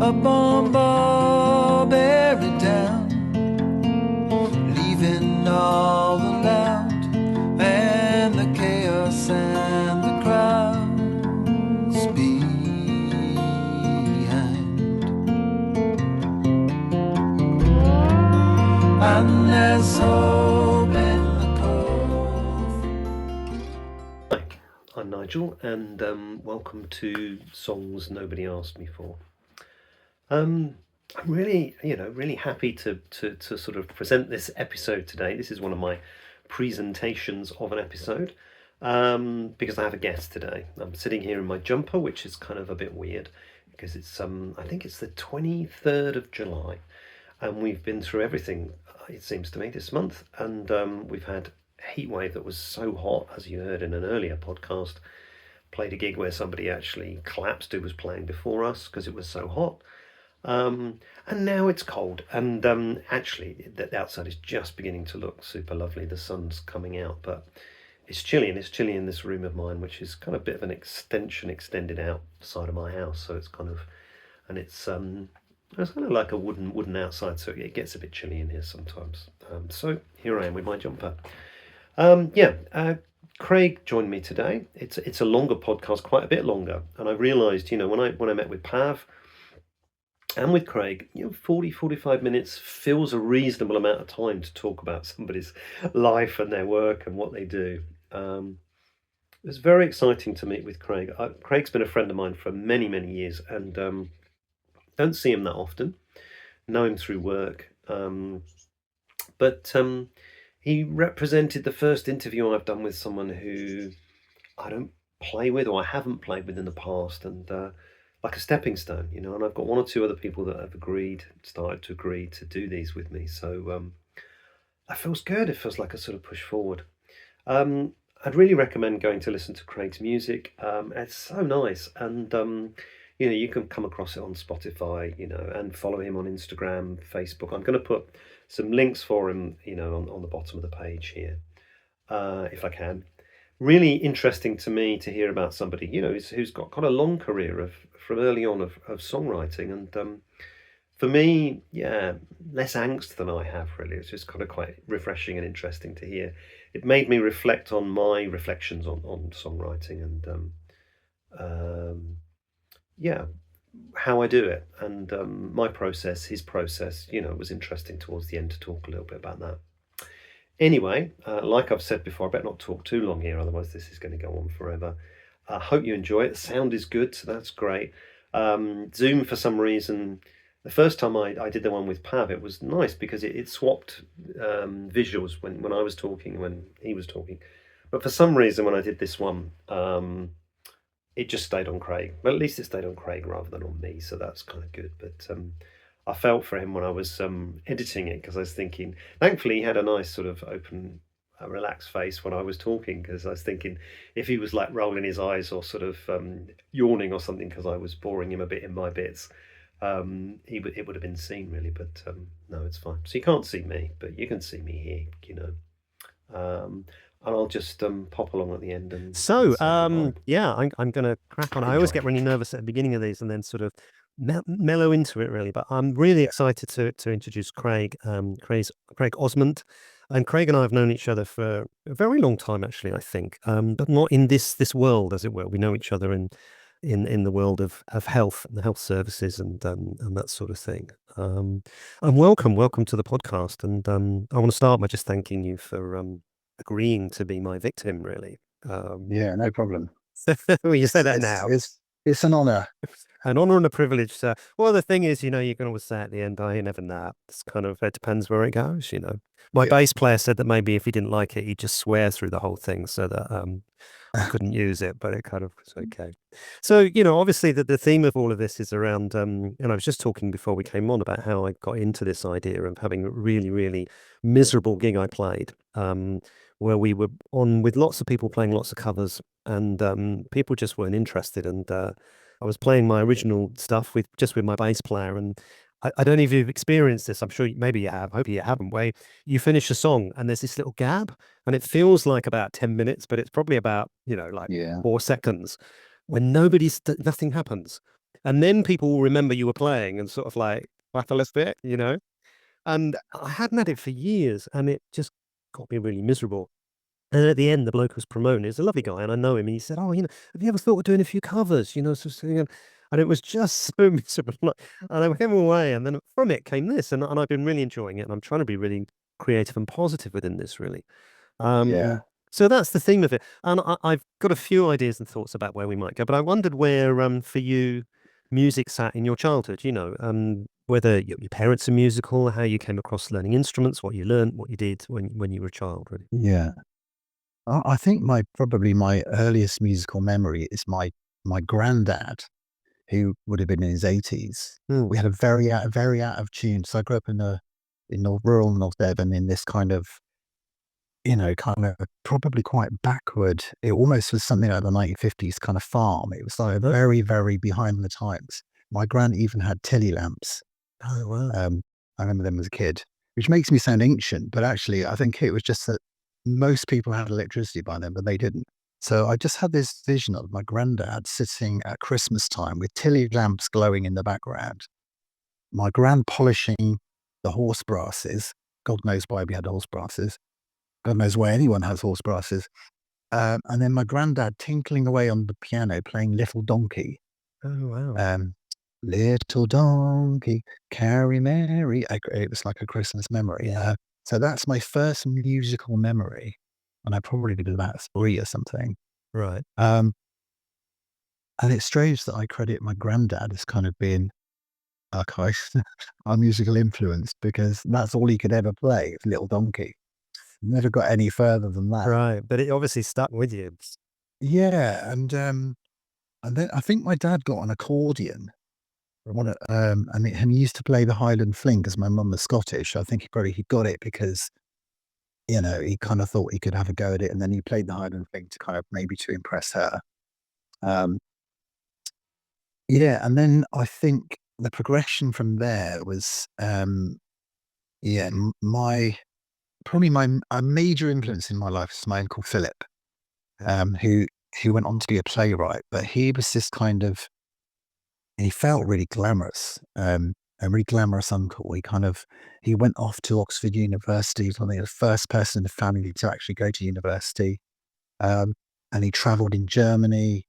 a bomb ball buried down, leaving all the loud and the chaos and the crowds behind. And there's hope in the cove. Hi, I'm Nigel, and welcome to Songs Nobody Asked Me For. I'm really, really happy to sort of present this episode today. This is one of my presentations of an episode because I have a guest today. I'm sitting here in my jumper, which is kind of a bit weird because it's I think it's the 23rd of July, and we've been through everything, it seems to me, this month, and we've had a heat wave that was so hot, as you heard in an earlier podcast. Played a gig where somebody actually collapsed who was playing before us because it was so hot. And now it's cold, and actually the outside is just beginning to look super lovely. The sun's coming out, but it's chilly, and it's chilly in this room of mine, which is kind of a bit of an extended out side of my house. So it's kind of, and it's kind of like a wooden outside, so it gets a bit chilly in here sometimes. So here I am with my jumper. Craig joined me today. It's a longer podcast, quite a bit longer, and I realised, when I met with Pav and with Craig, 45 minutes feels a reasonable amount of time to talk about somebody's life and their work and what they do. It was very exciting to meet with Craig. Craig's been a friend of mine for many, many years, and don't see him that often. Know him through work, but he represented the first interview I've done with someone who I don't play with, or I haven't played with in the past, and like a stepping stone, and I've got one or two other people that have started to agree to do these with me. So that feels good. It feels like a sort of push forward. I'd really recommend going to listen to Craig's music. It's so nice, and you can come across it on Spotify, and follow him on Instagram, Facebook. I'm going to put some links for him, on the bottom of the page here, if I can. Really interesting to me to hear about somebody, who's got a long career from early on of songwriting, and for me, less angst than I have, really. It's just kind of quite refreshing and interesting to hear. It made me reflect on my reflections on songwriting and how I do it, and my process, his process. It was interesting towards the end to talk a little bit about that. Anyway, like I've said before, I better not talk too long here, otherwise this is going to go on forever. I hope you enjoy it. The sound is good, so that's great. Zoom, for some reason, the first time I did the one with Pav, it was nice because it swapped visuals when I was talking, when he was talking. But for some reason, when I did this one, it just stayed on Craig. Well, at least it stayed on Craig rather than on me, so that's kind of good. But I felt for him when I was editing it, because I was thinking, thankfully he had a nice sort of open, relaxed face when I was talking, because I was thinking if he was like rolling his eyes or sort of yawning or something because I was boring him a bit in my bits, it would have been seen, really. But no, it's fine. So you can't see me, but you can see me here, and I'll just pop along at the end. And So, I'm going to crack on. I always get really nervous at the beginning of these and then sort of mellow into it, really. But I'm really excited to introduce Craig, Craig Osment. And Craig and I have known each other for a very long time, actually, I think, but not in this world, as it were. We know each other in the world of health and the health services and that sort of thing. And welcome to the podcast. And I want to start by just thanking you for agreeing to be my victim, really. Yeah, no problem. Well, you say that now. It's an honor. An honor and a privilege. Well, the thing is, you can always say at the end, I ain't having that. It's kind of, it depends where it goes, My bass player said that maybe if he didn't like it, he'd just swear through the whole thing so that I couldn't use it, but it kind of was okay. So, obviously the theme of all of this is around, and I was just talking before we came on about how I got into this idea of having a really, really miserable gig I played, where we were on with lots of people playing lots of covers, and people just weren't interested. And I was playing my original stuff with my bass player, and I don't know if you've experienced this. I'm sure maybe you have. Hopefully you haven't. Where you finish a song and there's this little gap, and it feels like about 10 minutes, but it's probably about 4 seconds when nothing happens. And then people will remember you were playing and sort of like clap a little bit, you know? And I hadn't had it for years, and it just got me really miserable. And at the end, the bloke was promoting. He's a lovely guy, and I know him. And he said, "Oh, have you ever thought of doing a few covers? And it was just so miserable. And I came away, and then from it came this, and I've been really enjoying it. And I'm trying to be really creative and positive within this, really. Yeah. So that's the theme of it. And I've got a few ideas and thoughts about where we might go. But I wondered where, for you, music sat in your childhood. Whether your parents are musical, how you came across learning instruments, what you learned, what you did when you were a child, really. Yeah. I think probably my earliest musical memory is my granddad, who would have been in his 80s. Mm. We had a very out of tune. So I grew up in rural North Devon, in this kind of probably quite backward. It almost was something like the 1950s kind of farm. It was like very, very behind the times. My gran even had telly lamps. Oh, wow. I remember them as a kid, which makes me sound ancient, but actually I think it was just that most people had electricity by then, but they didn't. So I just had this vision of my granddad sitting at Christmas time with telly lamps glowing in the background, my gran polishing the horse brasses. God knows why we had horse brasses. God knows why anyone has horse brasses. And then my granddad tinkling away on the piano, playing Little Donkey. Oh, wow. Little donkey, carry Mary. It was like a Christmas memory. Yeah. So that's my first musical memory. And I probably did about 3 or something. Right. And it's strange that I credit my granddad as kind of being our musical influence, because that's all he could ever play, is Little Donkey. Never got any further than that. Right. But it obviously stuck with you. Yeah. And then I think my dad got an accordion. And he used to play the Highland Fling, because my mum was Scottish. I think he got it because, he kind of thought he could have a go at it. And then he played the Highland Fling to kind of maybe to impress her. Yeah. And then I think the progression from there was, probably a major influence in my life is my uncle Philip, who went on to be a playwright, but he was this kind of, he felt really glamorous, a really glamorous uncle. He went off to Oxford University. He was one of the first person in the family to actually go to university. And he traveled in Germany,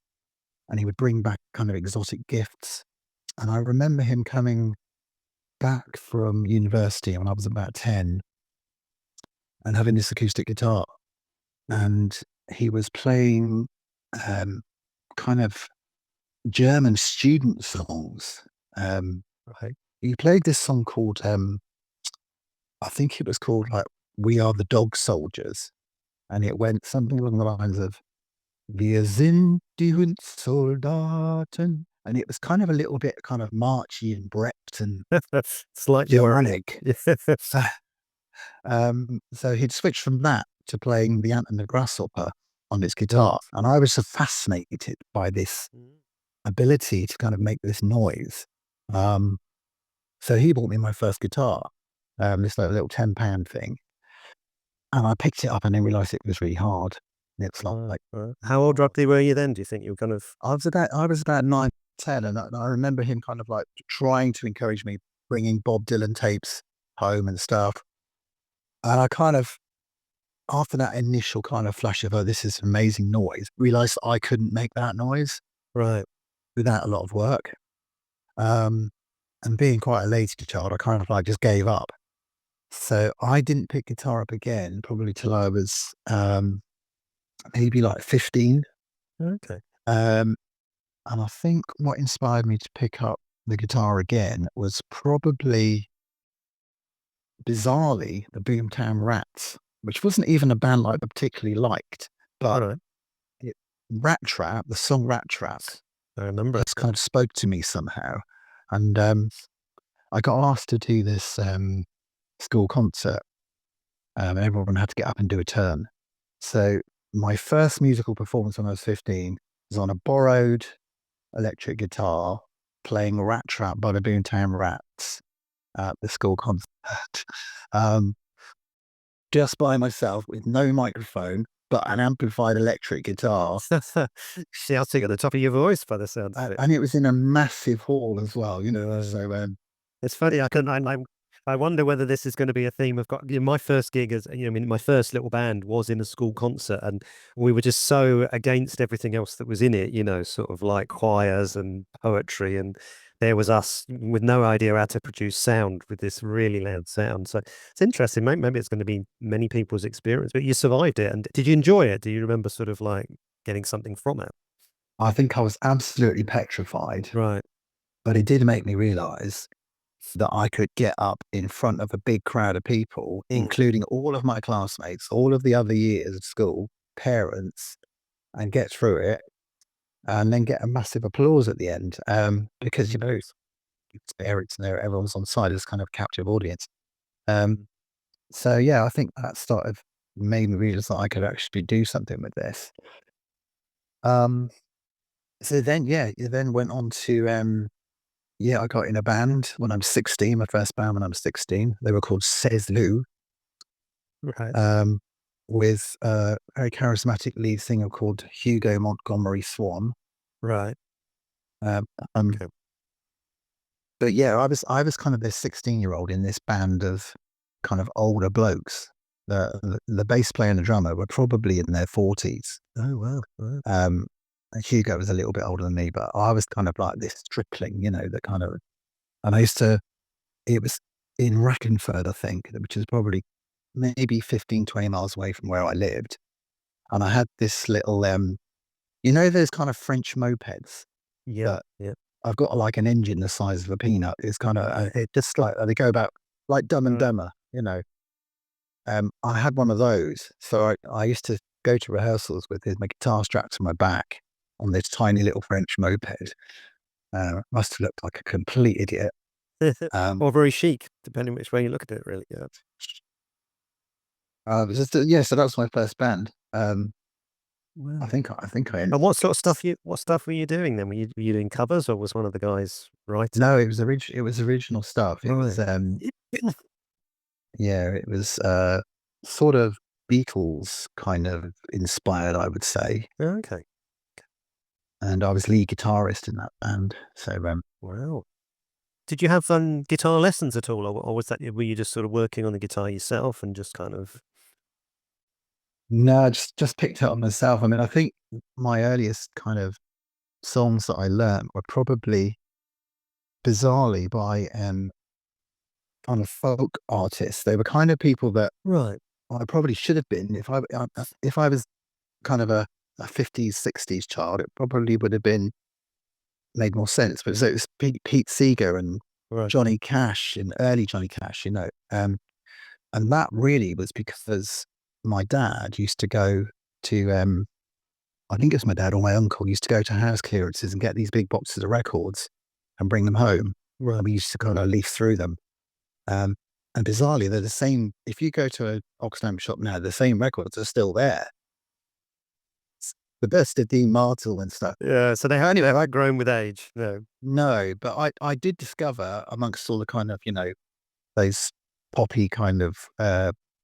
and he would bring back kind of exotic gifts. And I remember him coming back from university when I was about 10 and having this acoustic guitar. And he was playing kind of German student songs. Right. He played this song called, I think it was called like "We Are the Dog Soldiers," and it went something along the lines of "Wir sind die Hundsoldaten," and it was kind of a little bit kind of marchy and Brecht and Slightly Ironic. Yes. So he'd switched from that to playing the Ant and the Grasshopper on his guitar, and I was so fascinated by this ability to kind of make this noise. So he bought me my first guitar, this like little £10 thing, and I picked it up and then realised it was really hard. It's not like How old roughly were you then? Do you think you were kind of? I was about 9, 10, and I remember him kind of like trying to encourage me, bringing Bob Dylan tapes home and stuff. And I kind of, after that initial kind of flash of, oh, this is amazing noise, realised I couldn't make that noise Right. without a lot of work. And being quite a lazy child, I kind of like just gave up. So I didn't pick guitar up again probably till I was maybe like 15. Okay. And I think what inspired me to pick up the guitar again was probably, bizarrely, the Boomtown Rats, which wasn't even a band like I particularly liked, but Right. Rat Trap, the song Rat Trap, I remember it. just kind of spoke to me somehow. And I got asked to do this school concert, and everyone had to get up and do a turn. So my first musical performance when I was 15 was on a borrowed electric guitar, playing Rat Trap by the Boomtown Rats at the school concert. Just by myself with no microphone, but an amplified electric guitar. Shouting at the top of your voice by the sound of it. And it was in a massive hall as well, you know. So It's funny. I wonder whether this is going to be a theme. I've got, you know, my first gig as, you know, I mean, my first little band was in a school concert, and we were just so against everything else that was in it, you know, sort of like choirs and poetry, and there was us with no idea how to produce sound with this really loud sound. So it's interesting. Maybe it's going to be many people's experience, but you survived it. And did you enjoy it? Do you remember sort of like getting something from it? I think I was absolutely petrified, Right. but it did make me realize that I could get up in front of a big crowd of people, including all of my classmates, all of the other years of school, parents, and get through it, and then get a massive applause at the end. Because, you know, it's parents and everyone's on side as kind of captive audience. So yeah, I think that started made me realize that I could actually do something with this. So then, you then went on to, I got in a band when I was 16, my first band when I was 16. They were called Says Lou, Right. with a very charismatic lead singer called Hugo Montgomery Swan. Right. Um, Okay. but yeah, I was kind of this 16-year-old in this band of kind of older blokes. The bass player and the drummer were probably in their 40s. Oh, wow. Wow. And Hugo was a little bit older than me, but I was kind of like this stripling, you know, the kind of, and it was in Rackenford, I think, which is probably maybe 15, 20 miles away from where I lived. And I had this little, you know, those kind of French mopeds Yeah. that Yeah. I've got like an engine the size of a peanut. It's kind of, it just like, they go about like Dumb and Right. Dumber, you know. I had one of those. So I used to go to rehearsals with my guitar strapped to my back on this tiny little French moped. Must have looked like a complete idiot. Or very chic, depending which way you look at it, really. Yeah. So that was my first band. I Wow. think I And what sort of stuff what stuff were you doing then? Were you doing covers, or was one of the guys writing? no, it was original stuff. It was Right. it was sort of Beatles kind of inspired, I would say. Okay. And I was lead guitarist in that band. So Wow. Did you have guitar lessons at all, or was that were you just sort of working on the guitar yourself and just kind of? no, just picked it up myself. I mean, I think my earliest kind of songs that I learned were probably bizarrely by kind of folk artists. They were kind of people that Right. I probably should have been if I was kind of a 50s, 60s child. It probably would have been made more sense. But so it was Pete Seeger and Right. Johnny Cash and early Johnny Cash, you know. And that really was because my dad used to go to, I think it was my dad or my uncle used to go to house clearances and get these big boxes of records and bring them home. Right. And we used to kind of leaf through them. Um, and bizarrely, they're the same. If you go to an Oxfam shop now, the same records are still there. The best of Dean Martel and stuff. Yeah. So they had grown with age. No. No, but I did discover amongst all the kind of, you know, those poppy kind of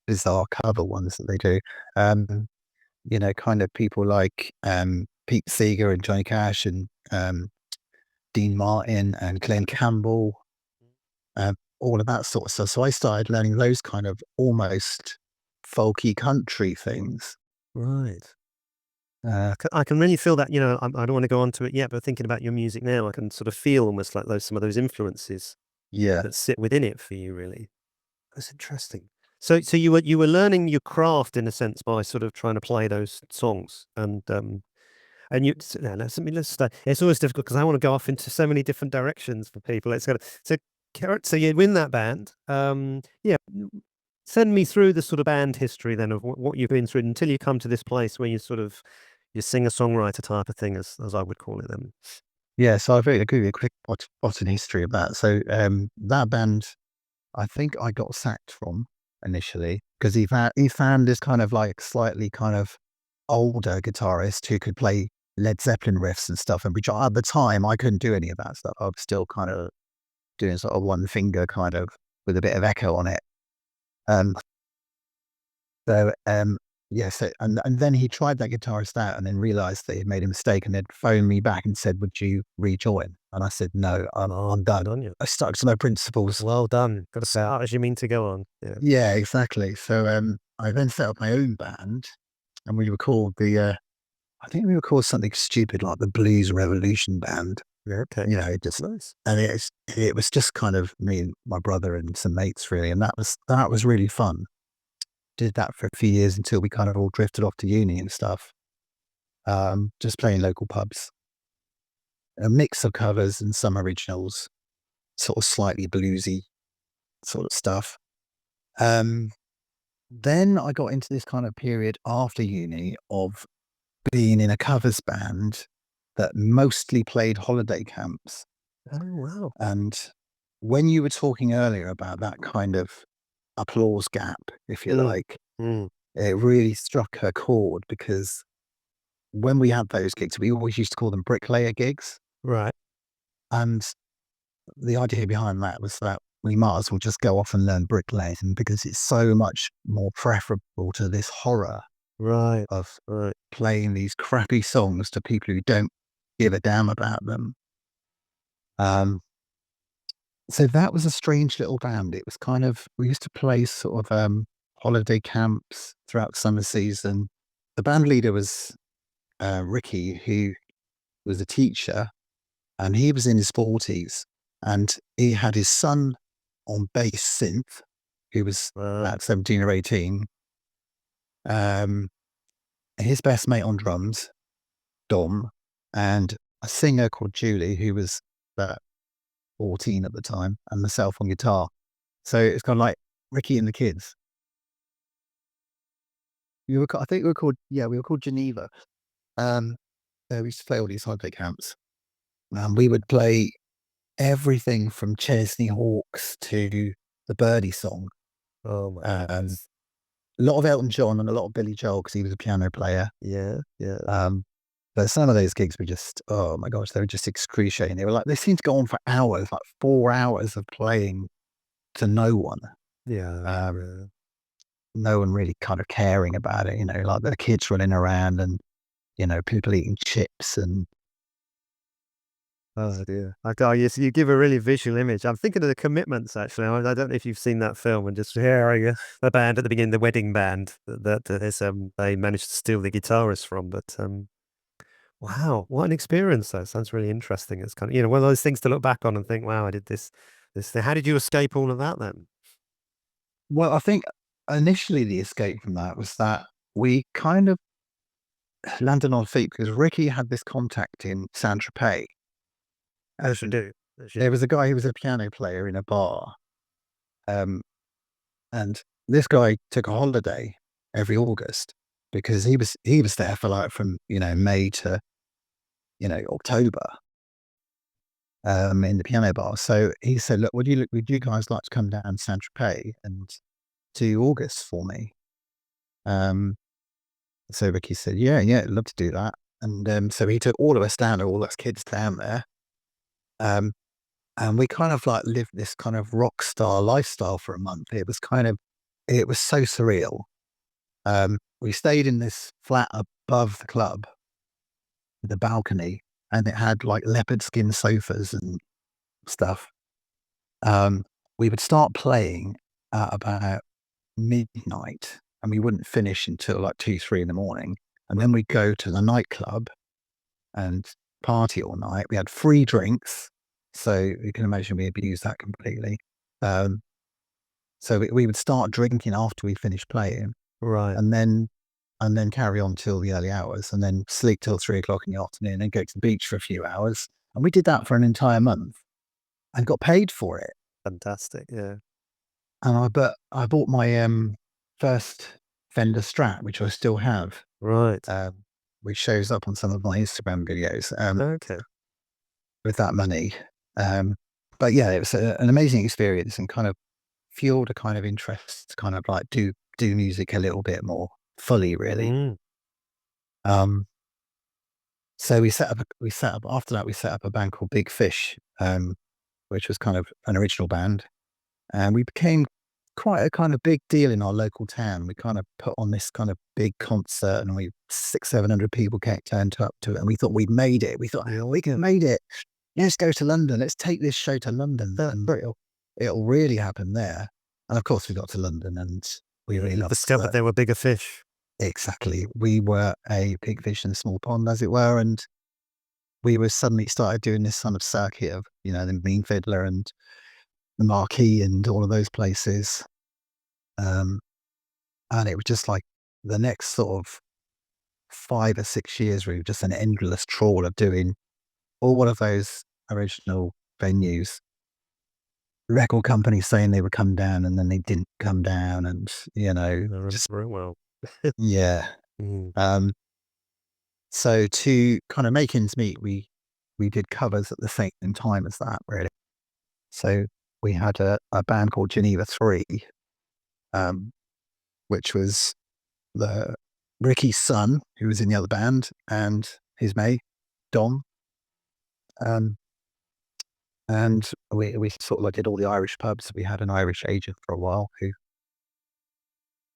bizarre cover ones that they do, you know, kind of people like Pete Seeger and Johnny Cash and Dean Martin and Glenn Campbell, all of that sort of stuff. So I started learning those kind of almost folky country things. Right. I can really feel that, you know, I don't want to go on to it yet, but thinking about your music now, I can sort of feel almost like some of those influences Yeah. that sit within it for you, really. That's interesting. So you were learning your craft in a sense by sort of trying to play those songs, and you now let's start. It's always difficult because I want to go off into so many different directions for people. Let's go. So you win that band. Yeah. Send me through the sort of band history then of what you've been through until you come to this place where you sort of you singer-songwriter type of thing, as I would call it then. Yeah. So I'll give you a quick bottom history of that. So that band, I think I got sacked from initially because he found this kind of like slightly kind of older guitarist who could play Led Zeppelin riffs and stuff, and which at the time I couldn't do any of that stuff. I was still kind of doing sort of one finger kind of with a bit of echo on it. So yes, and then he tried that guitarist out and then realised that he'd made a mistake and then phoned me back and said, "Would you rejoin?" And I said, "No, I'm done." Good on you. I stuck to my principles. Well done. Got to start as you mean to go on. Yeah. Yeah, exactly. So I then set up my own band, and we were called I think we were called something stupid like the Blues Revolution Band. Yeah, okay. You know, just Nice. and it was just kind of me and my brother and some mates really, and that was really fun. Did that for a few years until we kind of all drifted off to uni and stuff. Just playing local pubs, a mix of covers and some originals, sort of slightly bluesy sort of stuff. Um, then I got into this kind of period after uni of being in a covers band that mostly played holiday camps. Oh, wow. And when you were talking earlier about that kind of applause gap, if you like, Mm. it really struck a chord because when we had those gigs, we always used to call them bricklayer gigs. Right. And the idea behind that was that we might as well just go off and learn bricklaying because it's so much more preferable to this horror Right. of Right. playing these crappy songs to people who don't give a damn about them. So that was a strange little band. It was kind of, we used to play sort of holiday camps throughout summer season. The band leader was Ricky, who was a teacher, and he was in his 40s, and he had his son on bass synth, who was Wow. about 17 or 18. His best mate on drums, Dom, and a singer called Julie, who was about 14 at the time, and myself on guitar. So it's kind of like Ricky and the kids. I think we were called Geneva. We used to play all these holiday camps. We would play everything from Chesney Hawkes to the Birdie song. Oh, my Um, goodness. a lot of Elton John and a lot of Billy Joel because he was a piano player. Yeah. Yeah. But some of those gigs were just, oh my gosh, they were just excruciating. They seemed to go on for hours, like 4 hours of playing to no one. Yeah. Yeah. No one really kind of caring about it, like the kids running around and, people eating chips and Oh, dear. You give a really visual image. I'm thinking of The Commitments, actually. I don't know if you've seen that film and just hearing a band at the beginning, the wedding band they managed to steal the guitarist from. But wow, what an experience! That sounds really interesting. It's kind of, one of those things to look back on and think, wow, I did this thing. How did you escape all of that then? well, I think initially the escape from that was that we kind of landed on feet because Ricky had this contact in Saint Tropez. As you do. As you There was a guy who was a piano player in a bar. Um, and this guy took a holiday every August because he was there for like from, May to, October, in the piano bar. So he said, look, would you guys like to come down to Saint Tropez and do August for me? So Ricky said, yeah, I'd love to do that. And so he took all us kids down there. And we kind of like lived this kind of rock star lifestyle for a month. It was so surreal. We stayed in this flat above the club, the balcony, and it had like leopard skin sofas and stuff. We would start playing at about midnight and we wouldn't finish until like 2, 3 in the morning. And then we'd go to the nightclub and party all night. We had free drinks. So you can imagine we abused that completely. So we would start drinking after we finished playing Right. and then carry on till the early hours and then sleep till 3 o'clock in the afternoon and go to the beach for a few hours. And we did that for an entire month and got paid for it. Fantastic. Yeah. And I bought my first Fender Strat, which I still have, Right. which shows up on some of my Instagram videos Okay. with that money. But yeah, it was an amazing experience and kind of fueled a kind of interest to kind of like do music a little bit more fully, really. Mm. So we set up after that, we set up a band called Big Fish, which was kind of an original band. And we became quite a kind of big deal in our local town. We kind of put on this kind of big concert, and 600-700 people turned up to it, and we thought we'd made it. We thought, oh, we made it. Let's go to London. Let's take this show to London, and it'll really happen there. And of course, we got to London, and we realised discovered there were bigger fish. Exactly, we were a big fish in a small pond, as it were, and we were suddenly started doing this kind of circuit of, you know, the Mean Fiddler and the Marquee and all of those places. And it was just like the next sort of 5 or 6 years, really, just an endless trawl of doing all of those original venues. Record companies saying they would come down, and then they didn't come down, and, you I know, remember just, it well. yeah. Mm. So to kind of make ends meet, we did covers at the same time as that, really. So we had a band called Geneva 3, which was Ricky's son, who was in the other band, and his mate, Dom. And we sort of like did all the Irish pubs. We had an Irish agent for a while who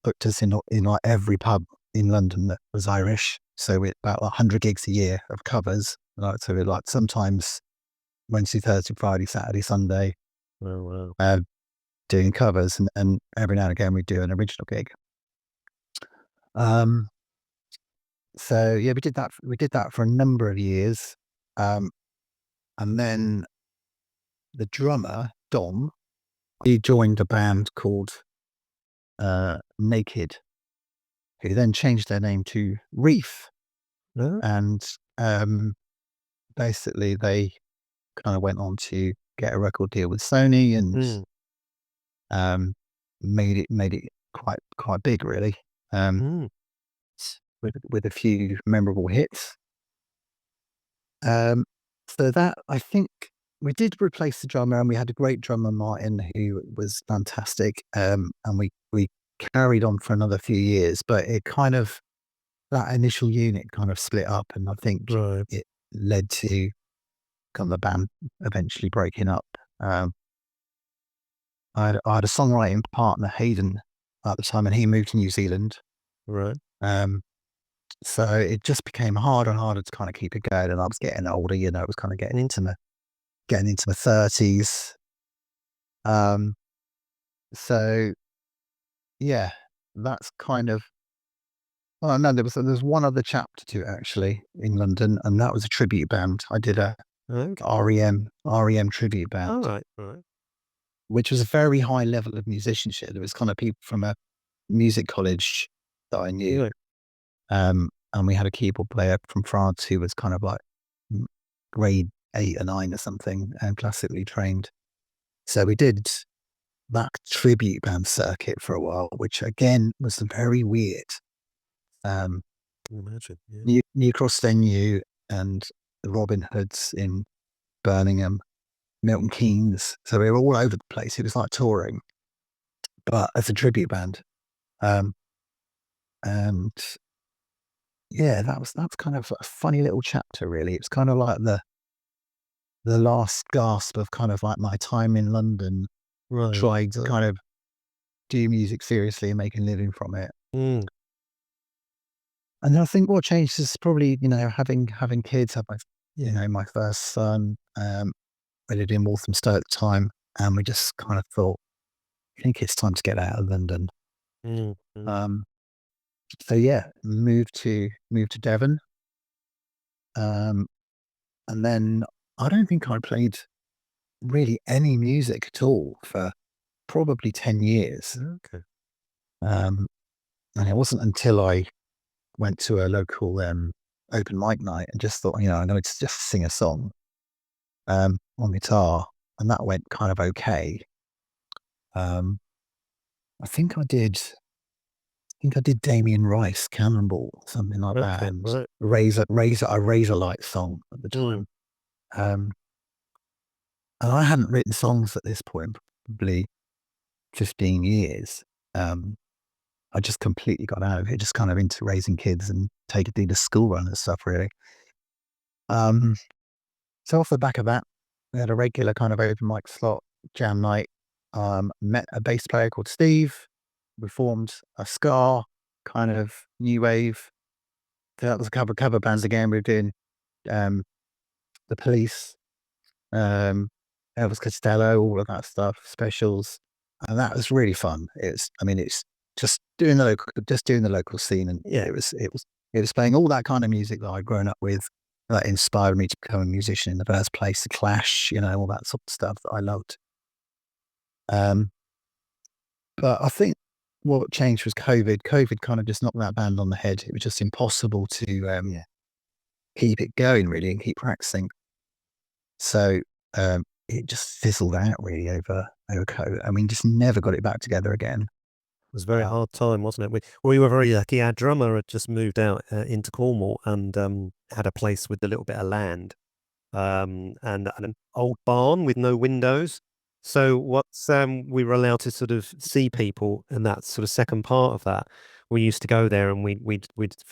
booked us in like every pub in London that was Irish. So we had about 100 gigs a year of covers. So we like sometimes Wednesday, Thursday, Friday, Saturday, Sunday, Oh, wow. doing covers, and every now and again we'd do an original gig. So yeah, we did that. We did that for a number of years, and then the drummer Dom, he joined a band called Naked, who then changed their name to Reef, Oh, and basically they kind of went on to get a record deal with Sony, and mm. made it quite big, really, with a few memorable hits. So that, I think, we did replace the drummer, and we had a great drummer, Martin, who was fantastic. And we carried on for another few years, but it kind of, that initial unit kind of split up, and I think Right. it led to kind of the band eventually breaking up. I had a songwriting partner, Hayden, at the time, and he moved to New Zealand. Right. So it just became harder and harder to kind of keep it going. And I was getting older, you know, it was kind of getting into my 30s. So yeah, that's kind of, oh no, there's one other chapter to it, actually, in London, and that was a tribute band. I did a Okay. REM tribute band, All right. Right. which was a very high level of musicianship. There was kind of people from a music college that I knew. Yeah. And we had a keyboard player from France who was kind of like grade 8 or 9 or something, and classically trained. So we did that tribute band circuit for a while, which again was very weird. Can imagine. Yeah. New Cross venue, and the Robin Hoods in Birmingham, Milton Keynes. So we were all over the place. It was like touring, but as a tribute band. And yeah, that's kind of a funny little chapter, really. It's kind of like the last gasp of kind of like my time in London, Right. trying to kind of do music seriously and make a living from it. Mm. And I think what changed is probably, you know, having kids. Had my first son. We lived in Walthamstow at the time, and we just kind of thought, I think it's time to get out of London. Mm. So yeah, moved to Devon. And then I don't think I played really any music at all for probably 10 years. Okay. And it wasn't until I went to a local open mic night and just thought, you know, I'm going to just sing a song on guitar, and that went kind of okay. I think I did Damien Rice, Cannonball, something like that, Okay. and Right. a Razor Light song at the time. And I hadn't written songs at this point, probably 15 years. I just completely got out of it, just kind of into raising kids and taking the school run and stuff, really. So off the back of that, we had a regular kind of open mic slot, jam night, met a bass player called Steve. We formed a ska kind of new wave. That was a couple of cover bands again. We were doing um, The Police, Elvis Costello, all of that stuff, Specials, and that was really fun. It's just doing the local scene, and Yeah. it was playing all that kind of music that I'd grown up with, that inspired me to become a musician in the first place. The Clash, all that sort of stuff that I loved. But I think what changed was COVID. COVID kind of just knocked that band on the head. It was just impossible to keep it going really and keep practicing. So it just fizzled out really over COVID. I mean, just never got it back together again. It was a very hard time, wasn't it? We were very lucky. Our drummer had just moved out into Cornwall and had a place with a little bit of land and an old barn with no windows. So we were allowed to sort of see people, and that sort of second part of that, we used to go there and we'd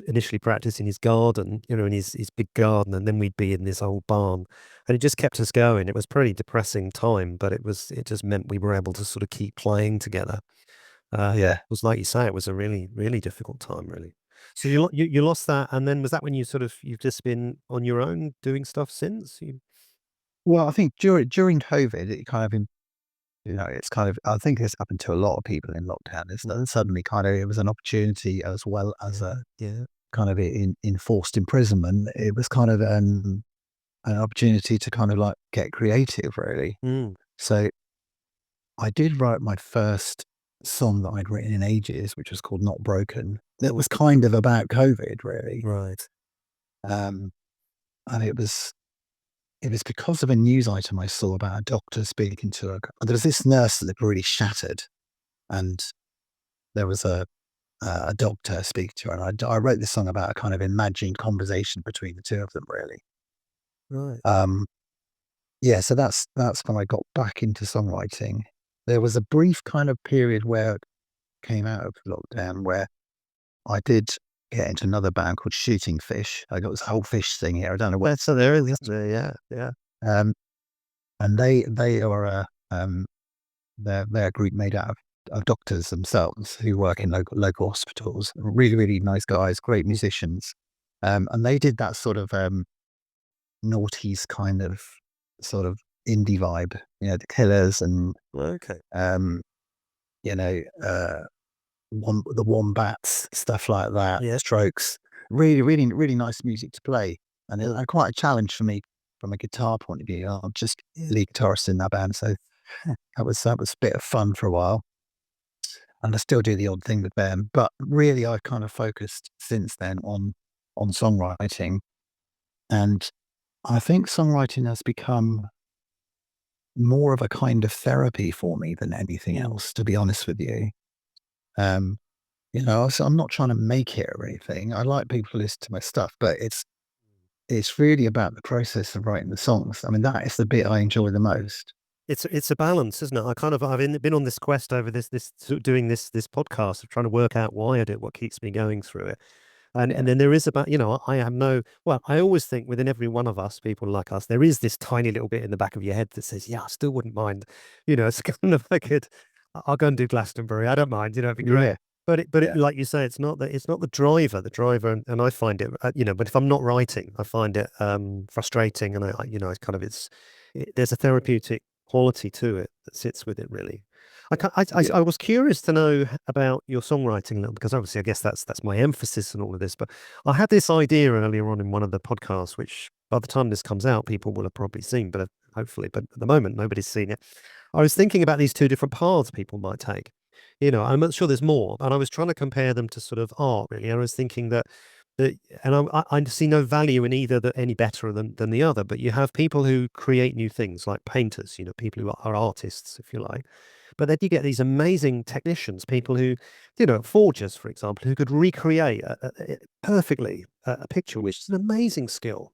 initially practice in his garden, in his big garden, and then we'd be in this old barn, and it just kept us going. It was a pretty depressing time, but it just meant we were able to sort of keep playing together. It was like you say, it was a really, really difficult time, really. So you lost that, and then was that when you've just been on your own doing stuff since? Well, I think during COVID, it kind of, it's kind of, I think it's happened to a lot of people in lockdown. Is that suddenly kind of it was an opportunity as well as a kind of enforced imprisonment. It was kind of an opportunity to kind of like get creative, really. So I did write my first song that I'd written in ages, which was called Not Broken. That was kind of about COVID, really. Right. And it was because of a news item I saw about a doctor speaking to her. There was this nurse that looked really shattered, and there was a doctor speaking to her. And I wrote this song about a kind of imagined conversation between the two of them, really. Right. So that's when I got back into songwriting. There was a brief kind of period where it came out of lockdown where I did get into another band called Shooting Fish. I got this whole fish thing here. I don't know where. So there is, isn't there? Yeah. And they are they're a group made out of doctors themselves who work in local hospitals. Really, really nice guys, great musicians. And they did that sort of noughties kind of sort of indie vibe, the Killers and Okay. the Wombats, stuff like that. Yeah. Strokes, really, really, really nice music to play, and it quite a challenge for me from a guitar point of view. I'm just lead guitarist in that band, so that was a bit of fun for a while, and I still do the odd thing with them. But really, I've kind of focused since then on songwriting, and I think songwriting has become more of a kind of therapy for me than anything else, to be honest with you. So I'm not trying to make it or anything. I like people to listen to my stuff, but it's really about the process of writing the songs. I mean, that is the bit I enjoy the most. It's a balance, isn't it? I've been on this quest over doing this podcast of trying to work out why I do it, what keeps me going through it. And then there is I always think within every one of us, people like us, there is this tiny little bit in the back of your head that says, yeah, I still wouldn't mind, it's kind of like I'll go and do Glastonbury. I don't mind, it'd be great. Yeah. But like you say, it's not the driver, and I find it, but if I'm not writing, I find it frustrating, and there's a therapeutic quality to it that sits with it, really. I was curious to know about your songwriting a little, because obviously I guess that's my emphasis in all of this, but I had this idea earlier on in one of the podcasts, which by the time this comes out, people will have probably seen, but hopefully, but at the moment, nobody's seen it. I was thinking about these two different paths people might take. I'm not sure there's more, and I was trying to compare them to sort of art, really. I was thinking and I see no value in either any better than the other, but you have people who create new things like painters, people who are artists, if you like. But then you get these amazing technicians, people who, forgers, for example, who could recreate perfectly a picture, which is an amazing skill,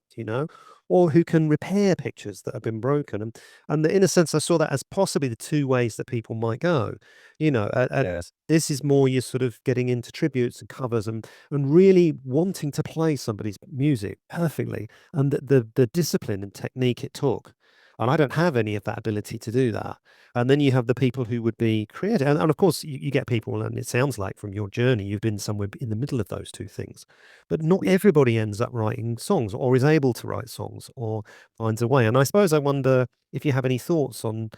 or who can repair pictures that have been broken. And in a sense, I saw that as possibly the two ways that people might go. Yes. This is more you're sort of getting into tributes and covers and really wanting to play somebody's music perfectly, and the discipline and technique it took. And I don't have any of that ability to do that. And then you have the people who would be creative. And of course, you get people, and it sounds like from your journey, you've been somewhere in the middle of those two things. But not everybody ends up writing songs or is able to write songs or finds a way. And I suppose I wonder if you have any thoughts on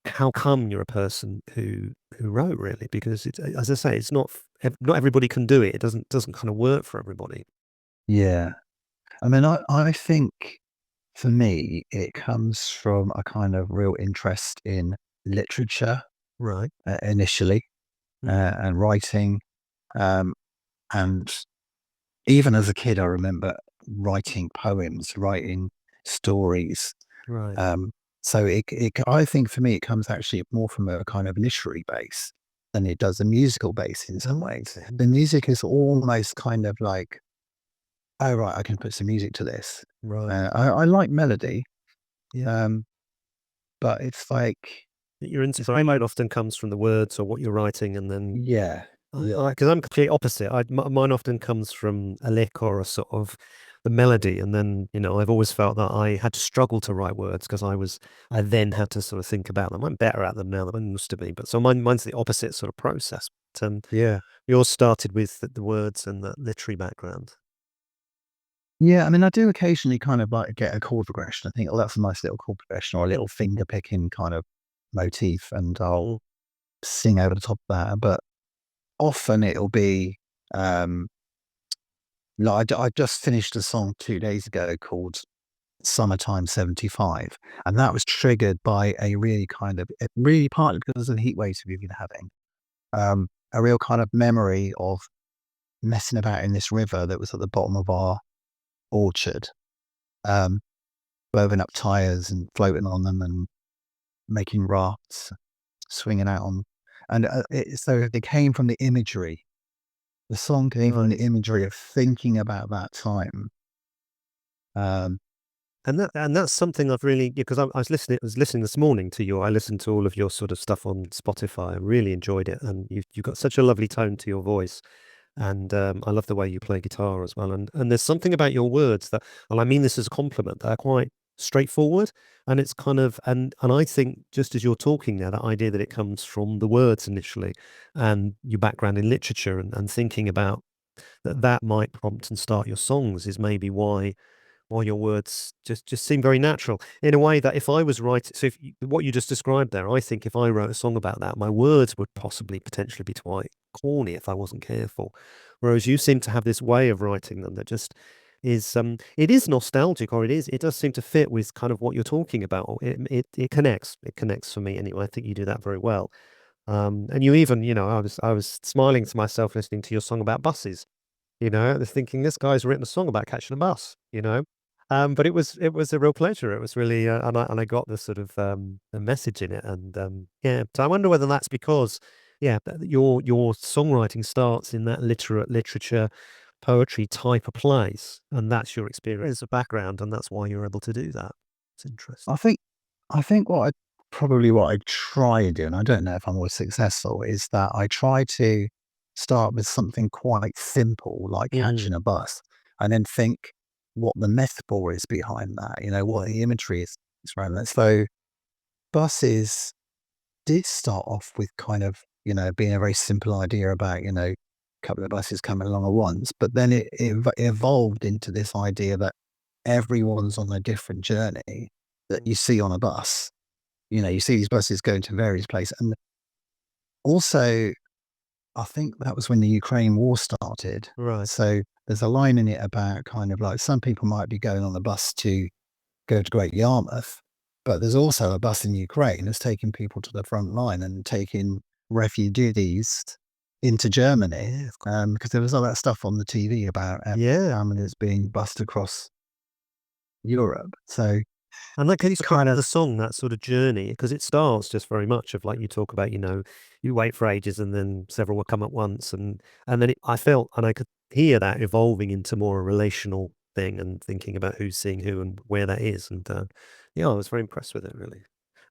how come you're a person who wrote, really, because it's, as I say, it's not everybody can do it. It doesn't kind of work for everybody. Yeah. I mean, I think for me, it comes from a kind of real interest in literature Right. initially Mm. and writing. And even as a kid, I remember writing poems, writing stories. Right. So I think for me, it comes actually more from a kind of literary base than it does a musical base in some ways. Okay. The music is almost kind of like, oh, right, I can put some music to this. Right. I like melody, Yeah. but it's like, Your inspiration often comes from the words or what you're writing, and then yeah, because I'm complete opposite. Mine often comes from a lick or a sort of the melody, and then I've always felt that I had to struggle to write words because I then had to sort of think about them. I'm better at them now than I used to be, but so mine's the opposite sort of process. But, yeah. yours started with the words and the literary background. Yeah, I mean, I do occasionally kind of like get a chord progression. I think, oh, that's a nice little chord progression or a little finger picking kind of motif, and I'll sing over the top of that. But often it'll be like I just finished a song 2 days ago called "Summertime '75," and that was triggered by a really really partly because of the heat waves we've been having, a real kind of memory of messing about in this river that was at the bottom of our orchard. Um, Blowing up tires and floating on them and making rafts, swinging out on, and so they came from the imagery. The song came from the Right. imagery of thinking about that time. Um, And that's something I've really, because I was listening this morning to I listened to all of your sort of stuff on Spotify. I really enjoyed it, and you've got such a lovely tone to your voice. And I love the way you play guitar as well. And there's something about your words that, and I mean this as a compliment, that are quite straightforward. And it's kind of, and I think just as you're talking now, that idea that it comes from the words initially, and your background in literature, and thinking about that might prompt and start your songs, is maybe why your words just seem very natural in a way that if I was writing, so what you just described there, I think if I wrote a song about that, my words would possibly potentially be quite corny if I wasn't careful. Whereas you seem to have this way of writing them that just is, it is nostalgic, or it does seem to fit with kind of what you're talking about. Or it connects for me anyway. I think you do that very well. And you even, I was smiling to myself listening to your song about buses. I was thinking this guy's written a song about catching a bus. But it was a real pleasure. It was really, and I got the sort of the message in it, and yeah. So I wonder whether that's because, yeah, your songwriting starts in that literature, poetry type of place, and that's your experience of background, and that's why you're able to do that. It's interesting. I think what I try to do, and I don't know if I'm always successful, is that I try to start with something quite simple, like catching a bus, and then think what the metaphor is behind that, what the imagery is around that. So buses did start off with kind of, being a very simple idea about, a couple of buses coming along at once, but then it evolved into this idea that everyone's on a different journey that you see on a bus. You see these buses going to various places. And also, I think that was when the Ukraine war started. Right. So there's a line in it about kind of like some people might be going on a bus to go to Great Yarmouth, but there's also a bus in Ukraine that's taking people to the front line and taking refugees into Germany. Yeah, of course. Because there was all that stuff on the TV about Yeah. families being bussed across Europe. So And like, can you kind describe of, the song, that sort of journey? Because it starts just very much of like you talk about, you wait for ages and then several will come at once. And then I felt, and I could hear that evolving into more a relational thing and thinking about who's seeing who and where that is. And yeah, I was very impressed with it, really.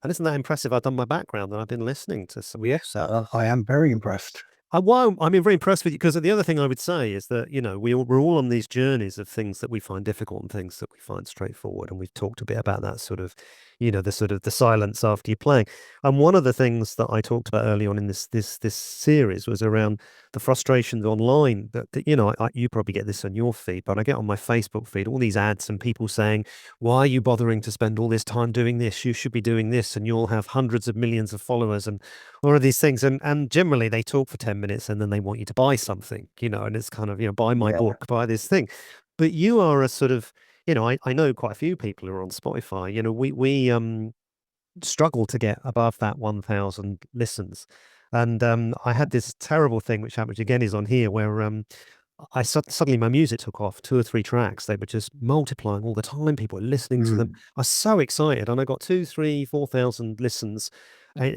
And isn't that impressive? I've done my background and I've been listening to some. yes, I am very impressed. I'm very impressed with you because the other thing I would say is that, we're all on these journeys of things that we find difficult and things that we find straightforward. And we've talked a bit about that sort of, the sort of the silence after you're playing. And one of the things that I talked about early on in this series was around the frustrations online that you probably get this on your feed, but I get on my Facebook feed all these ads and people saying, why are you bothering to spend all this time doing this? You should be doing this, and you'll have hundreds of millions of followers and all of these things. And generally they talk for 10 minutes and then they want you to buy something, and it's kind of, buy my Yeah. book, buy this thing. But you are a sort of, I know quite a few people who are on Spotify. We struggle to get above that 1,000 listens. And I had this terrible thing, which happened, which again is on here, where suddenly my music took off, 2 or 3 tracks. They were just multiplying all the time. People were listening to them. I was so excited, and I got 2, 3, 4,000 listens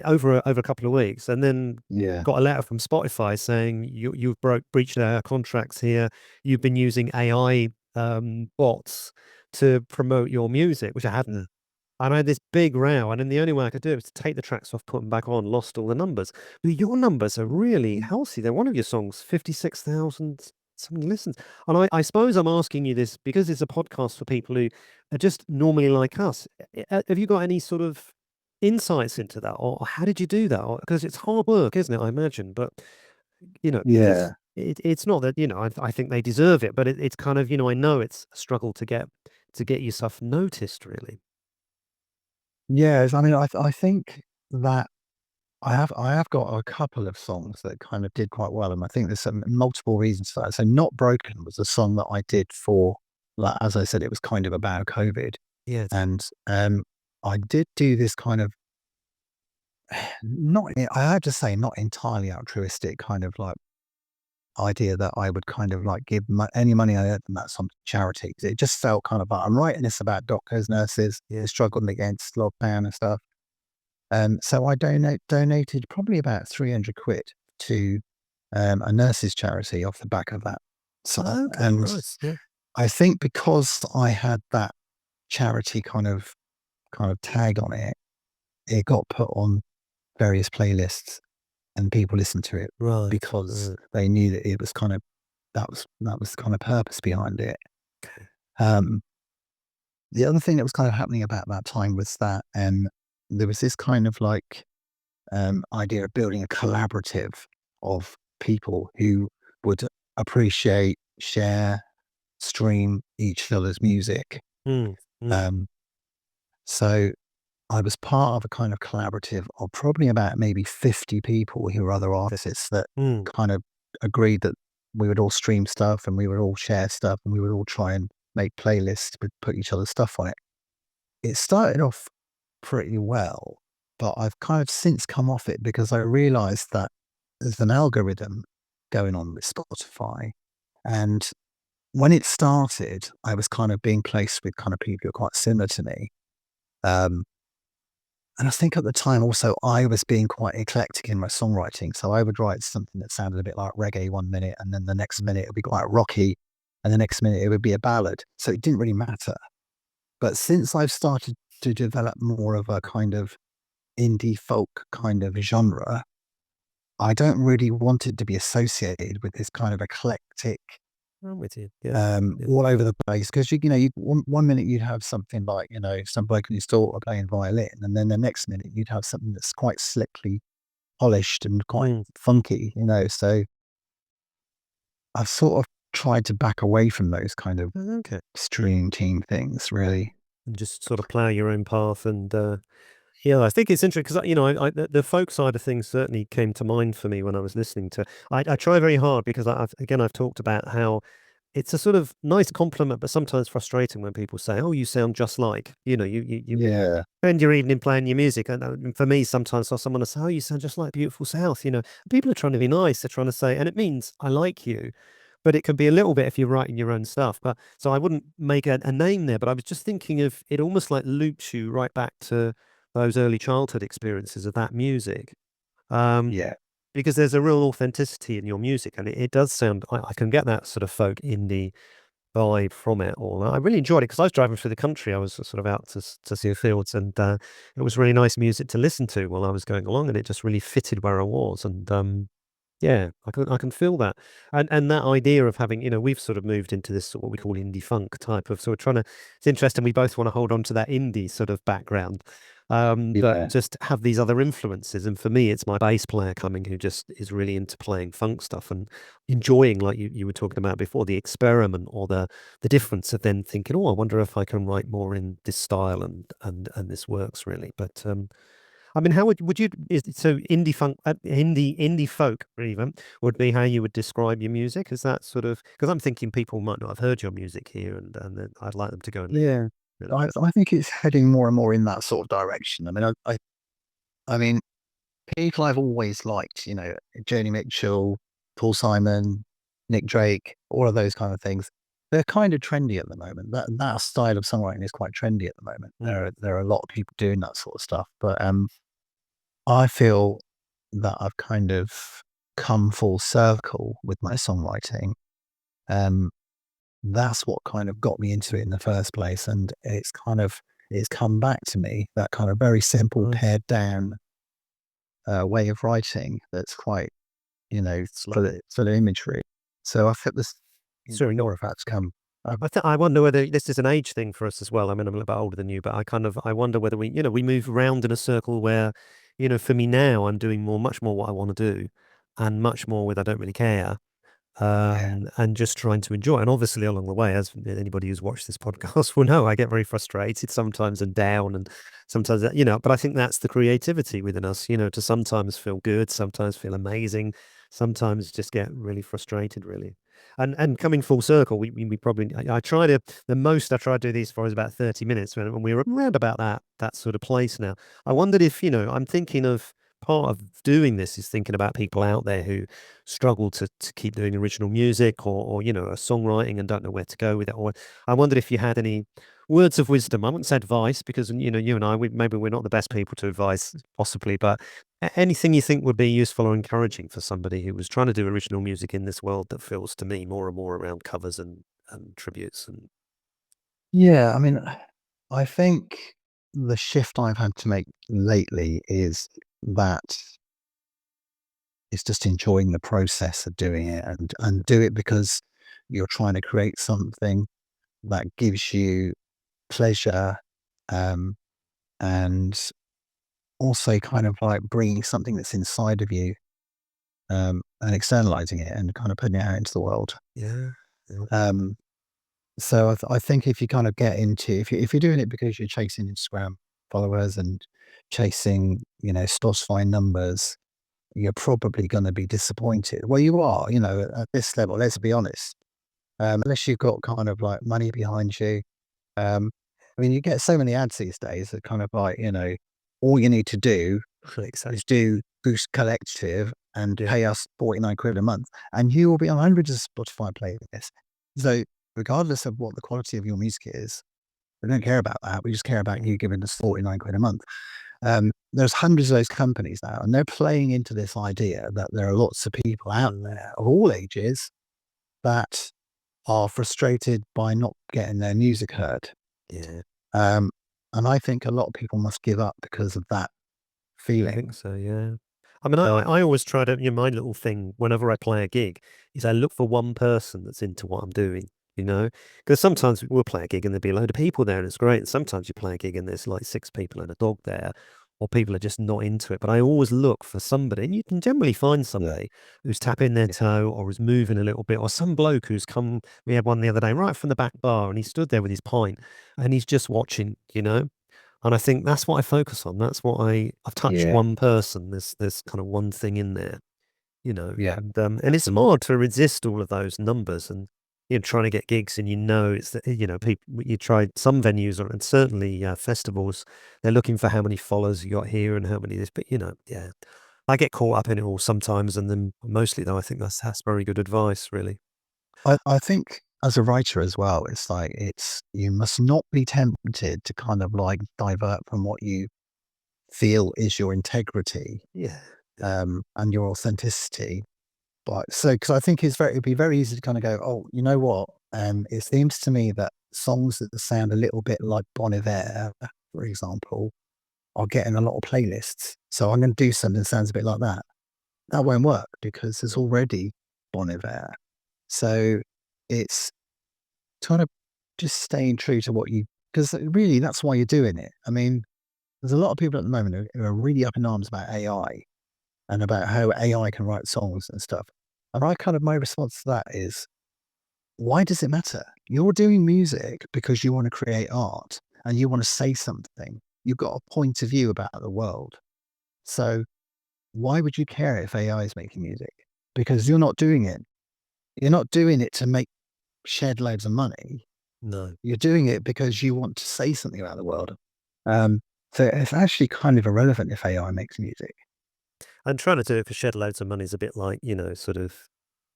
over a couple of weeks, and then Yeah. got a letter from Spotify saying you've breached our contracts here. You've been using AI bots to promote your music, which I hadn't. And I had this big row, and then the only way I could do it was to take the tracks off, put them back on, lost all the numbers. But your numbers are really healthy. They're one of your songs, 56,000 something listens. And I suppose I'm asking you this because it's a podcast for people who are just normally like us. Have you got any sort of insights into that, or how did you do that? Because it's hard work, isn't it? I imagine, but Yeah. it's not that I think they deserve it, but it's kind of I know it's a struggle to get your stuff noticed, really. Yes, I mean, I think that I have got a couple of songs that kind of did quite well, and I think there's some multiple reasons for that. So, "Not Broken" was a song that I did for, like, as I said, it was kind of about COVID, Yes. and I did do this kind of not, I have to say, not entirely altruistic kind of like idea that I would kind of like give any money I earned from that song to charity. 'Cause it just felt kind of like I'm writing this about doctors, nurses, struggling against lockdown and stuff. So I donated probably about 300 quid to a nurses charity off the back of that song. Okay, And nice. Yeah. I think because I had that charity kind of tag on it, it got put on various playlists and people listened to it Right. because Right. they knew that it was kind of that was the kind of purpose behind it. Okay. The other thing that was kind of happening about that time was that there was this kind of like idea of building a collaborative of people who would appreciate, share, stream each other's music. Mm, mm, So I was part of a kind of collaborative of probably about maybe 50 people who were other artists that mm. kind of agreed that we would all stream stuff and we would all share stuff and we would all try and make playlists, but put each other's stuff on it. It started off pretty well, but I've kind of since come off it because I realized that there's an algorithm going on with Spotify. And when it started, I was kind of being placed with kind of people who are quite similar to me. And I think at the time also I was being quite eclectic in my songwriting. So I would write something that sounded a bit like reggae one minute, and then the next minute it would be quite rocky, and the next minute it would be a ballad. So it didn't really matter. But since I've started to develop more of a kind of indie folk kind of genre, I don't really want it to be associated with this kind of eclectic, I'm with you. Yeah. all over the place. Because one minute you'd have something like some bloke in his daughter playing violin, and then the next minute you'd have something that's quite slickly polished and quite funky. So I've sort of tried to back away from those kind of Okay. stream team things, really. And just sort of plow your own path. And yeah, I think it's interesting because the folk side of things certainly came to mind for me when I was listening to. I try very hard because I've talked about how it's a sort of nice compliment, but sometimes frustrating when people say, "Oh, you sound just like," you Yeah, spend your evening playing your music. And for me, sometimes I saw someone to say, "Oh, you sound just like Beautiful South." People are trying to be nice. They're trying to say, and it means I like you, but it can be a little bit if you're writing your own stuff. But so I wouldn't make a name there. But I was just thinking of it almost like loops you right back to those early childhood experiences of that music. Um, yeah, because there's a real authenticity in your music, and it does sound. I can get that sort of folk indie vibe from it all. I really enjoyed it because I was driving through the country. I was sort of out to see the fields, and it was really nice music to listen to while I was going along, and it just really fitted where I was. And Yeah, I can feel that, and that idea of having, we've sort of moved into this what we call indie funk type of. So we're trying to. It's interesting. We both want to hold on to that indie sort of background, but Yeah. just have these other influences. And for me, it's my bass player coming who just is really into playing funk stuff and enjoying, like you were talking about before, the experiment or the difference of then thinking, oh, I wonder if I can write more in this style and this works really. But I mean, how would you so indie funk, indie folk even would be how you would describe your music? Is that sort of because I'm thinking people might not have heard your music here, and then I'd like them to go and Yeah. really. I think it's heading more and more in that sort of direction. I mean, I mean, people I've always liked, Joni Mitchell, Paul Simon, Nick Drake, all of those kind of things. They're kind of trendy at the moment. That style of songwriting is quite trendy at the moment. There are a lot of people doing that sort of stuff. But I feel that I've kind of come full circle with my songwriting. Um, that's what kind of got me into it in the first place, and it's come back to me, that kind of very simple Nice. pared down way of writing that's quite, it's full of imagery. So I felt this Sorry, more of that's come. I wonder whether this is an age thing for us as well. I mean, I'm a little bit older than you, but I wonder whether we move around in a circle where, for me now, I'm doing much more what I want to do, and much more with I don't really care. Yeah, And just trying to enjoy. And obviously, along the way, as anybody who's watched this podcast will know, I get very frustrated sometimes and down, and sometimes, but I think that's the creativity within us, to sometimes feel good, sometimes feel amazing, sometimes just get really frustrated, really. And coming full circle, we probably, I try to, the most I try to do these for is about 30 minutes when we're around about that sort of place now. I wondered if, I'm thinking of part of doing this is thinking about people out there who struggle to keep doing original music or are songwriting and don't know where to go with it. Or I wondered if you had any words of wisdom. I wouldn't say advice because you and I maybe we're not the best people to advise possibly, but anything you think would be useful or encouraging for somebody who was trying to do original music in this world that feels to me more and more around covers and tributes and yeah. I mean, I think the shift I've had to make lately is that it's just enjoying the process of doing it, and do it because you're trying to create something that gives you pleasure, um, and also kind of like bringing something that's inside of you, and externalizing it and kind of putting it out into the world. yeah. Um, so I think if you kind of get into, if you're doing it because you're chasing Instagram followers and chasing, Spotify numbers, you're probably going to be disappointed. Well, you are, at this level, let's be honest. Unless you've got kind of like money behind you. Um, I mean, you get so many ads these days that kind of like, all you need to do Exactly. is do Boost Collective and Yeah. pay us 49 quid a month, and you will be on hundreds of Spotify playlists. So regardless of what the quality of your music is, we don't care about that. We just care about you giving us 49 quid a month. There's hundreds of those companies now, and they're playing into this idea that there are lots of people out there of all ages that are frustrated by not getting their music heard. Yeah. Um, and I think a lot of people must give up because of that I feeling. think so, yeah. I mean, I always try to, my little thing whenever I play a gig is I look for one person that's into what I'm doing, Because sometimes we'll play a gig and there'll be a load of people there and it's great. And sometimes you play a gig and there's like 6 people and a dog there, or people are just not into it. But I always look for somebody, and you can generally find somebody who's tapping their Yeah. toe or is moving a little bit, or some bloke who's come. We had one the other day right from the back bar and he stood there with his pint and he's just watching. And I think that's what I focus on. That's what I've touched Yeah. one person. There's kind of one thing in there. Yeah. And it's hard to resist all of those numbers and trying to get gigs and it's that people you tried some venues and certainly festivals, they're looking for how many followers you got here and how many this, but yeah. I get caught up in it all sometimes, and then mostly though I think that's very good advice, really. I think as a writer as well, it's like you must not be tempted to kind of like divert from what you feel is your integrity, Yeah. and your authenticity. But so, because I think it'd be very easy to kind of go, oh, you know what? It seems to me that songs that sound a little bit like Bon Iver, for example, are getting a lot of playlists. So I'm going to do something that sounds a bit like that. that won't work because there's already Bon Iver. So it's kind of just staying true to what you, because really that's why you're doing it. I mean, there's a lot of people at the moment who are really up in arms about AI and about how AI can write songs and stuff. And my response to that is, why does it matter? You're doing music because you want to create art and you want to say something. You've got a point of view about the world. So why would you care if AI is making music? Because you're not doing it. You're not doing it to shed loads of money. No. You're doing it because you want to say something about the world. So it's actually kind of irrelevant if AI makes music. And trying to do it for shed loads of money is a bit like, sort of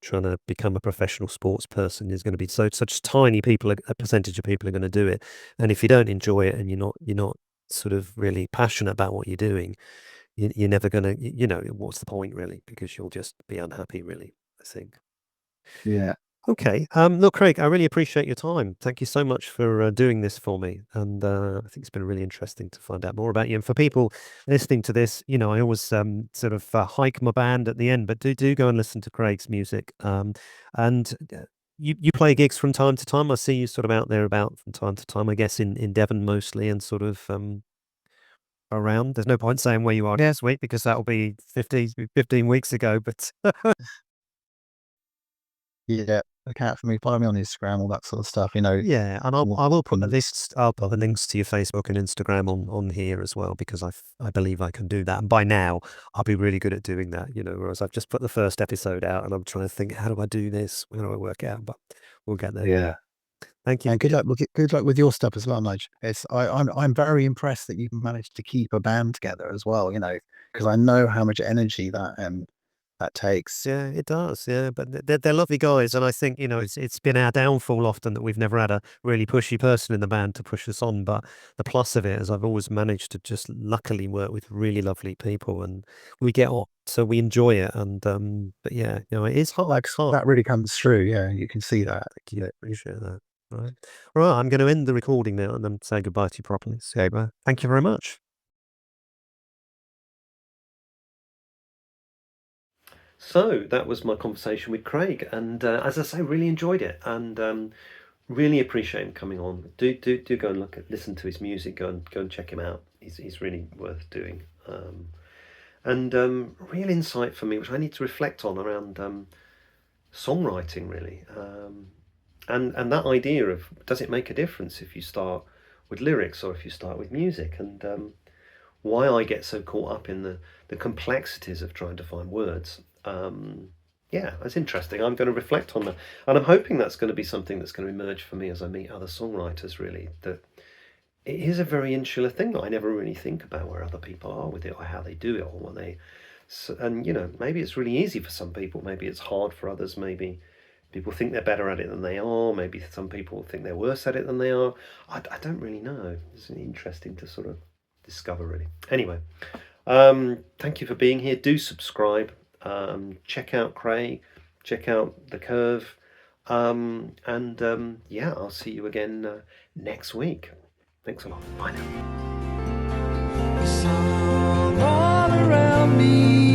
trying to become a professional sports person. There's going to be such tiny a percentage of people are going to do it. And if you don't enjoy it and you're not sort of really passionate about what you're doing, you're never going to, what's the point really? Because you'll just be unhappy really, I think. Yeah. Okay. Look, Craig, I really appreciate your time. Thank you so much for doing this for me. And I think it's been really interesting to find out more about you. And for people listening to this, I always sort of hike my band at the end, but do go and listen to Craig's music. And you play gigs from time to time. I see you sort of out there about from time to time, I guess in Devon mostly, and sort of around. There's no point saying where you are this week because that'll be 15 weeks ago, but Yeah. Look out for me. Follow me on Instagram, all that sort of stuff. yeah, and I will put the Mm. lists. I'll put the links to your Facebook and Instagram on here as well because I believe I can do that. And by now, I'll be really good at doing that. Whereas I've just put the first episode out and I'm trying to think, how do I do this? How do I work it out? But we'll get there. Yeah. Thank you. And good luck with your stuff as well, Nige. I'm very impressed that you've managed to keep a band together as well. Because I know how much energy that takes. Yeah, it does. Yeah, but they're lovely guys, and I think it's been our downfall often that we've never had a really pushy person in the band to push us on. But the plus of it is I've always managed to just luckily work with really lovely people, and we get on, so we enjoy it. And but yeah, it is hard. It's hard. That really comes through. Yeah, you can see that. Yeah, appreciate that. Right, I'm going to end the recording now and then say goodbye to you properly. So, thank you very much. So that was my conversation with Craig, and as I say, really enjoyed it, and really appreciate him coming on. Do go and listen to his music. Go and check him out. He's really worth doing. And real insight for me, which I need to reflect on around songwriting, really, and that idea of does it make a difference if you start with lyrics or if you start with music, and why I get so caught up in the complexities of trying to find words. Yeah, that's interesting. I'm going to reflect on that, and I'm hoping that's going to be something that's going to emerge for me as I meet other songwriters. Really, that it is a very insular thing that I never really think about where other people are with it or how they do it or what they. So, and maybe it's really easy for some people. Maybe it's hard for others. Maybe people think they're better at it than they are. Maybe some people think they're worse at it than they are. I don't really know. It's interesting to sort of discover, really. Anyway, thank you for being here. Do subscribe. Check out Craig. Check out The Curve. And yeah, I'll see you again next week. Thanks a lot. Bye now. The sun all around me